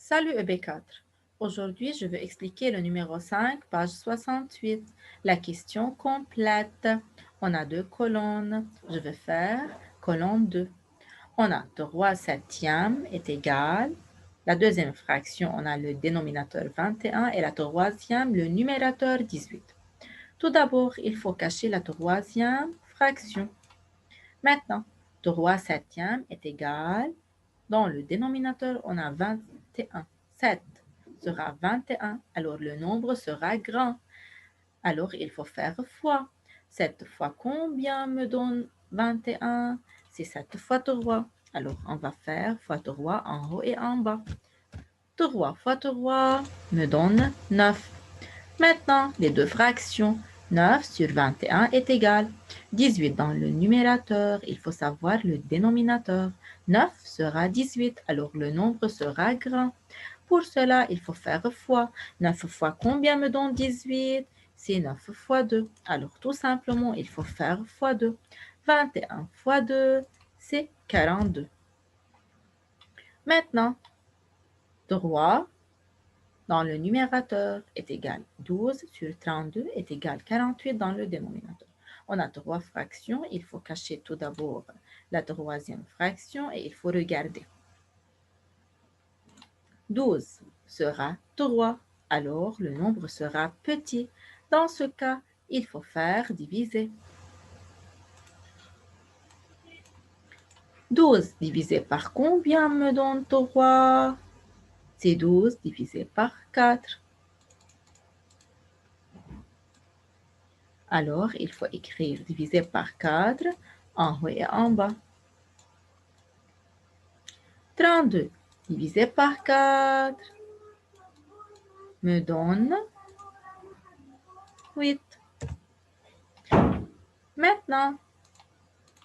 Salut EB4. Aujourd'hui, je vais expliquer le numéro 5, page 68. La question complète. On a deux colonnes. Je vais faire colonne 2. On a 3 septièmes est égal. La deuxième fraction, on a le dénominateur 21 et la troisième, le numérateur 18. Tout d'abord, il faut cacher la troisième fraction. Maintenant, 3 septièmes est égal. Dans le dénominateur, on a 21. 7 sera 21, alors le nombre sera grand. Alors, il faut faire fois. 7 fois combien me donne 21? C'est 7 fois 3. Alors, on va faire fois 3 en haut et en bas. 3 fois 3 me donne 9. Maintenant, les deux fractions. 9 sur 21 est égal. 18 dans le numérateur, il faut savoir le dénominateur. 9 sera 18, alors le nombre sera grand. Pour cela, il faut faire fois. 9 fois combien me donne 18? C'est 9 fois 2. Alors tout simplement, il faut faire fois 2. 21 fois 2, c'est 42. Maintenant, 3 dans le numérateur est égal 12 sur 32 est égal 48 dans le dénominateur. On a trois fractions. Il faut cacher tout d'abord la troisième fraction et il faut regarder. 12 sera 3, alors le nombre sera petit. Dans ce cas, il faut faire diviser. 12 divisé par combien me donne 3? C'est 12 divisé par 4. Alors, il faut écrire divisé par 4 en haut et en bas. 32 divisé par 4 me donne 8. Maintenant,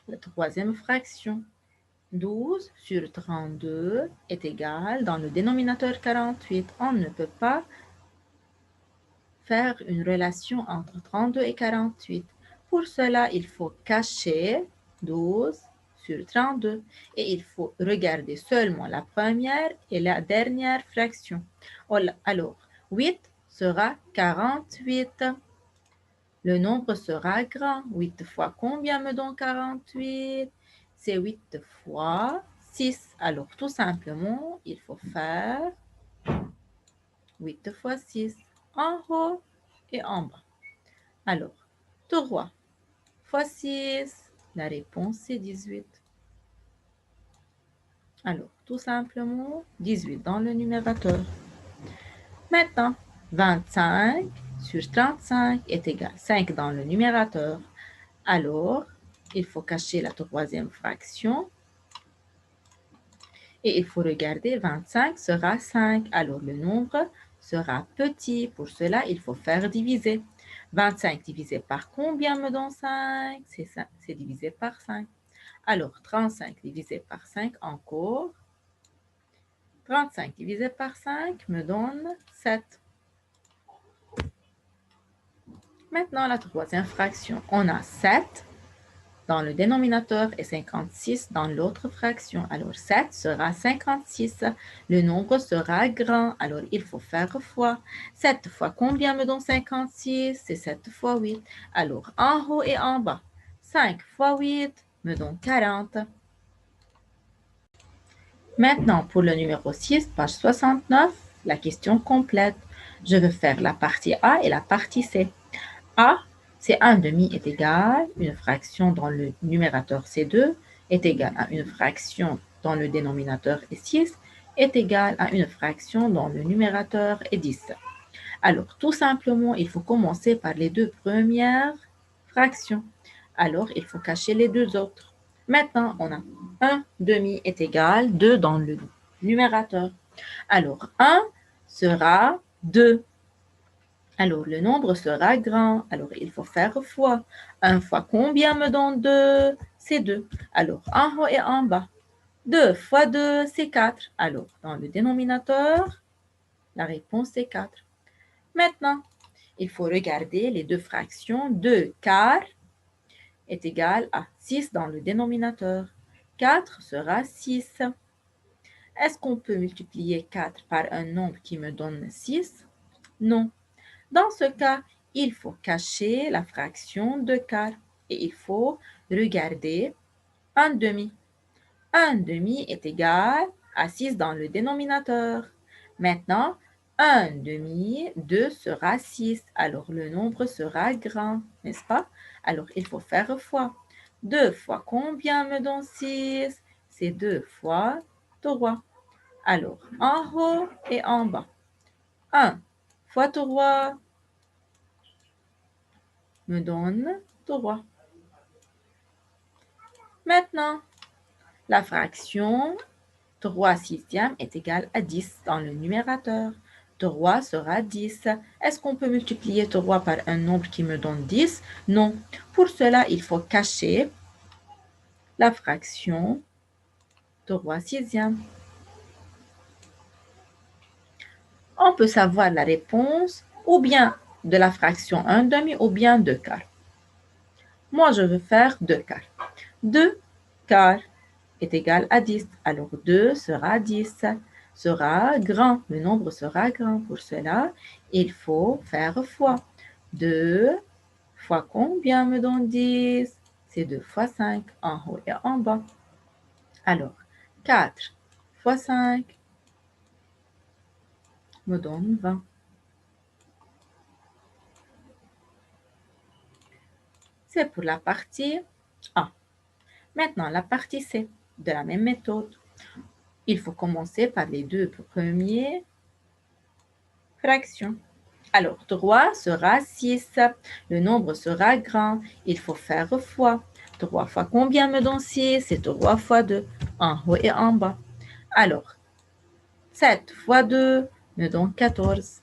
la troisième fraction. 12 sur 32 est égal, dans le dénominateur 48. On ne peut pas faire une relation entre 32 et 48. Pour cela, il faut cacher 12 sur 32 et il faut regarder seulement la première et la dernière fraction. Alors, 8 sera 48. Le nombre sera grand. 8 fois combien me donne 48? C'est 8 fois 6. Alors, tout simplement, il faut faire 8 fois 6 en haut et en bas. Alors, 3 fois 6, la réponse c'est 18. Alors, tout simplement, 18 dans le numérateur. Maintenant, 25 sur 35 est égal 5 dans le numérateur. Alors, il faut cacher la troisième fraction. Et il faut regarder, 25 sera 5. Alors, le nombre sera petit. Pour cela, il faut faire diviser. 25 divisé par combien me donne 5? C'est divisé par 5. Alors, 35 divisé par 5 encore. 35 divisé par 5 me donne 7. Maintenant, la troisième fraction. On a 7 dans le dénominateur et 56 dans l'autre fraction. Alors, 7 sera 56. Le nombre sera grand. Alors, il faut faire fois. 7 fois combien me donne 56? C'est 7 fois 8. Alors, en haut et en bas. 5 fois 8 me donne 40. Maintenant, pour le numéro 6, page 69, la question complète. Je vais faire la partie A et la partie C. A, c'est 1 demi est égal, une fraction dans le numérateur C2 est égal à une fraction dans le dénominateur E6 est égal à une fraction dans le numérateur E10. Alors, tout simplement, il faut commencer par les deux premières fractions. Alors, il faut cacher les deux autres. Maintenant, on a 1 demi est égal 2 dans le numérateur. Alors, 1 sera 2. Alors, le nombre sera grand. Alors, il faut faire fois. 1 fois combien me donne 2? C'est 2. Alors, en haut et en bas. 2 fois 2, c'est 4. Alors, dans le dénominateur, la réponse est 4. Maintenant, il faut regarder les deux fractions. 2 quarts est égal à 6 dans le dénominateur. 4 sera 6. Est-ce qu'on peut multiplier 4 par un nombre qui me donne 6? Non. Dans ce cas, il faut cacher la fraction de 4 et il faut regarder un demi. Un demi est égal à 6 dans le dénominateur. Maintenant, un demi, 2 sera 6. Alors, le nombre sera grand, n'est-ce pas? Alors, il faut faire fois. 2 fois combien me donne 6? C'est 2 fois 3. Alors, en haut et en bas. 1 fois 3 me donne 3. Maintenant, la fraction 3 sixièmes est égale à 10 dans le numérateur. 3 sera 10. Est-ce qu'on peut multiplier 3 par un nombre qui me donne 10? Non. Pour cela, il faut cacher la fraction 3 sixièmes. On peut savoir la réponse ou bien de la fraction 1 demi ou bien 2 quarts. Moi, je veux faire 2 quarts. 2 quarts est égal à 10. Alors 2 sera 10, sera grand. Le nombre sera grand. Pour cela, il faut faire fois. 2 fois combien me donne 10? C'est 2 fois 5 en haut et en bas. Alors, 4 fois 5 me donne 20. C'est pour la partie A. Maintenant, la partie C, de la même méthode. Il faut commencer par les deux premiers fractions. Alors, 3 sera 6. Le nombre sera grand. Il faut faire fois. 3 fois combien me donne 6? C'est 3 fois 2, en haut et en bas. Alors, 7 fois 2 me donne 14.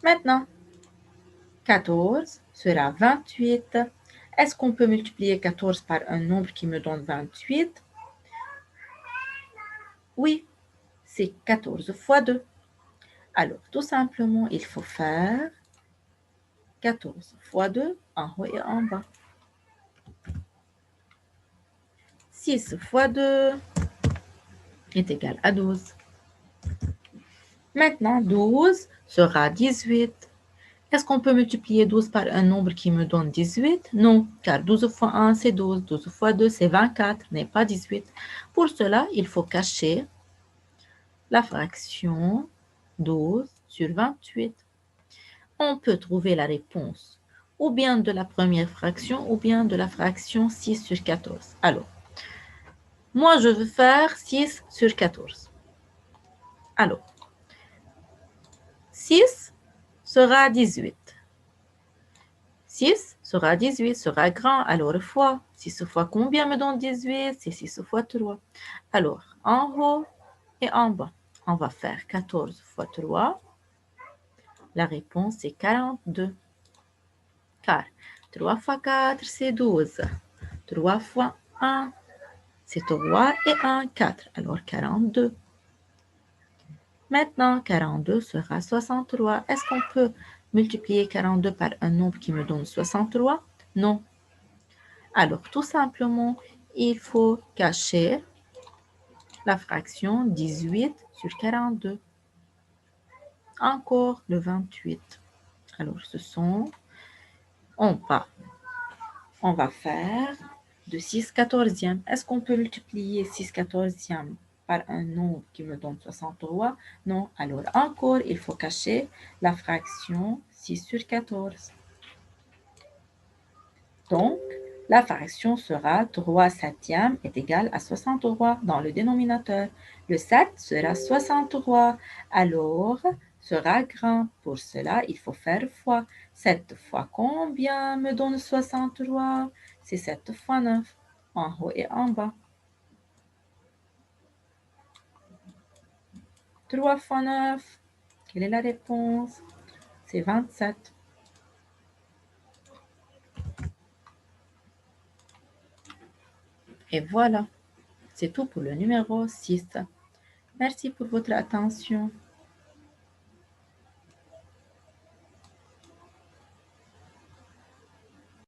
Maintenant, 14 sera 28. Est-ce qu'on peut multiplier 14 par un nombre qui me donne 28? Oui, c'est 14 fois 2. Alors, tout simplement, il faut faire 14 fois 2 en haut et en bas. 6 fois 2 est égal à 12. Maintenant, 12 sera 18. Est-ce qu'on peut multiplier 12 par un nombre qui me donne 18? Non, car 12 fois 1, c'est 12. 12 fois 2, c'est 24, n'est pas 18. Pour cela, il faut cacher la fraction 12 sur 28. On peut trouver la réponse ou bien de la première fraction ou bien de la fraction 6 sur 14. Alors, moi, je veux faire 6 sur 14. Alors, 6 sera 18. 6 sera 18, sera grand, alors fois. 6 fois combien me donne 18? C'est 6 fois 3. Alors, en haut et en bas, on va faire 14 fois 3. La réponse est 42. Car 3 fois 4, c'est 12. 3 fois 1, c'est 3 et 1, 4. Alors, 42. Maintenant, 42 sera 63. Est-ce qu'on peut multiplier 42 par un nombre qui me donne 63? Non. Alors, tout simplement, il faut cacher la fraction 18 sur 42. Encore le 28. Alors, on va faire de 6 quatorzièmes. Est-ce qu'on peut multiplier 6 quatorzièmes par un nombre qui me donne 63? Non. Alors, encore, il faut cacher la fraction 6 sur 14. Donc, la fraction sera 3 septièmes est égal à 63 dans le dénominateur. Le 7 sera 63, alors sera grand. Pour cela, il faut faire fois. 7 fois combien me donne 63? C'est 7 fois 9, en haut et en bas. 3 fois 9, quelle est la réponse? C'est 27. Et voilà, c'est tout pour le numéro 6. Merci pour votre attention.